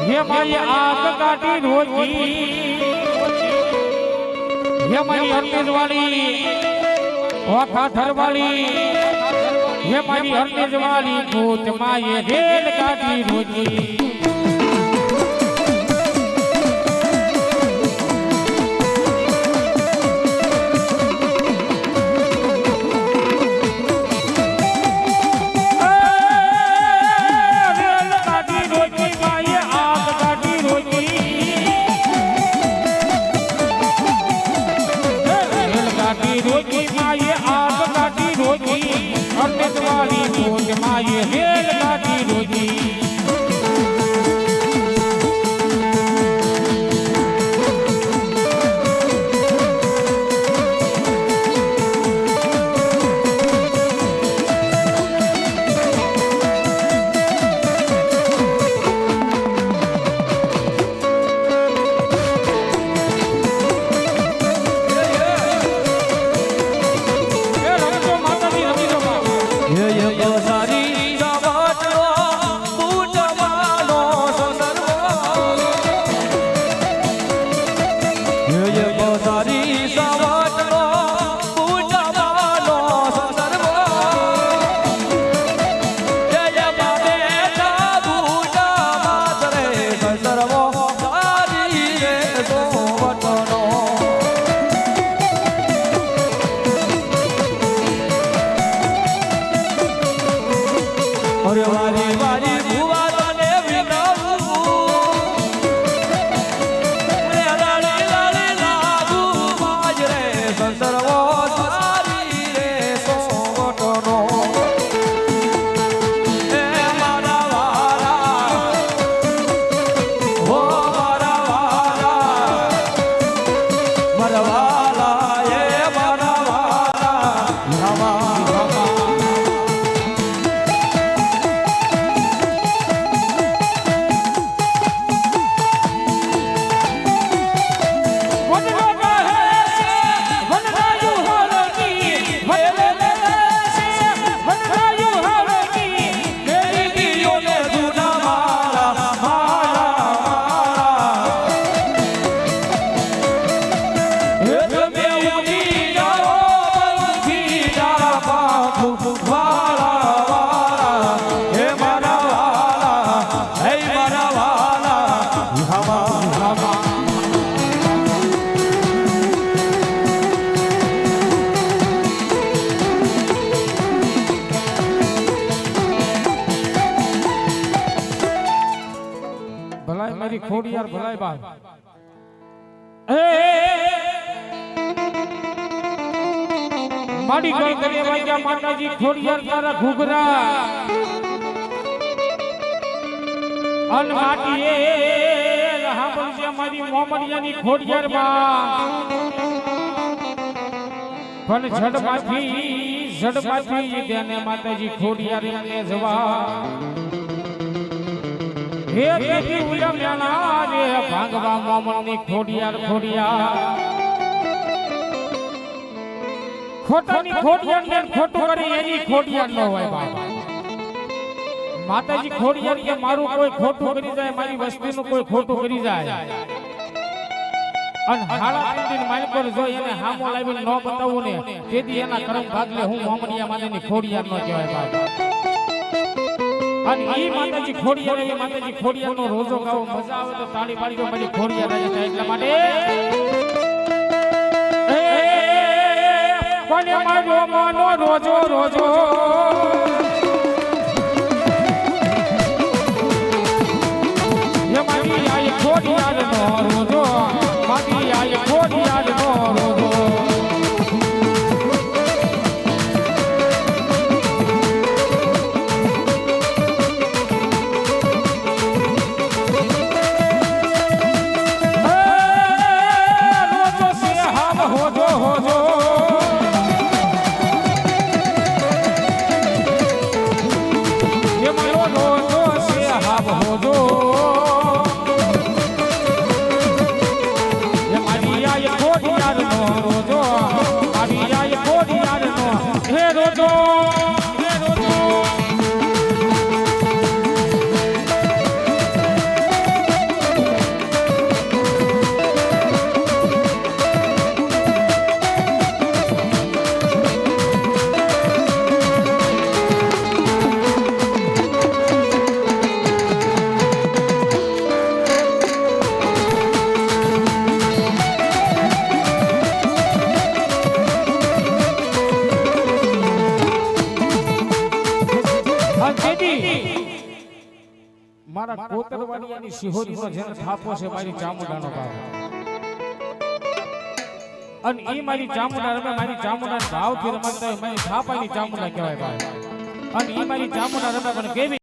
હે મારી આગ કાઢી રોજી હે મારી હરનેજ વાળી ઓખા ઠરવાળી હે મારી હરનેજ વાળી ભૂત માયે રેલ કાઢી રોજી ખોડિયાર ભલાઈ બા માડી ગળ કરે વાગ્યા માતાજી ખોડિયાર તારા ઘૂઘરા અન માટીએ સાંભળજે મારી મોમડિયાની ખોડિયાર બા પણ ઝડપાથી તેને માતાજી ખોડિયાર ને જવા હે દેવી ઉલમ્યાના રે ભાંગવા મોમનની ખોડિયાર ખોટાની ખોડિયાર ને ખોટું કરી એની ખોડિયાર ન હોય બાબા માતાજી ખોડિયાર કે મારું કોઈ ખોટું કરી જાય મારી વસ્તીનું કોઈ ખોટું કરી જાય અને હાડા પીંડીને માલકોર જો એને હામો લાવીને ન બતાવું ને તેથી એના કર્મ ભાગલે હું મોમનિયા માતાની ખોડિયાર ન કહેવાય બાબા અને ઈ માતાજી ખોડિયાર નો રોજો ગાવો મજા આવે તો તાળી પાડી દો મારી ખોડિયાર રાજા થાય એટલા માટે કોને મારો માનો રોજો હે મારી આય ખોડિયાર નો રોજો મારી આય ખોડિયાર નો રોજો મારા કોતરવાડિયાની શિહોરીનો જેને થાપો છે મારી ચામુંડાનો ભાવ અને ઈ મારી ચામુંડા રમે મારી ચામુંડાના ભાવથી રમતા હોય મારી થાપાની ચામુંડા કહેવાય ભાઈ અને ઈ મારી ચામુંડા રમે પણ કેવી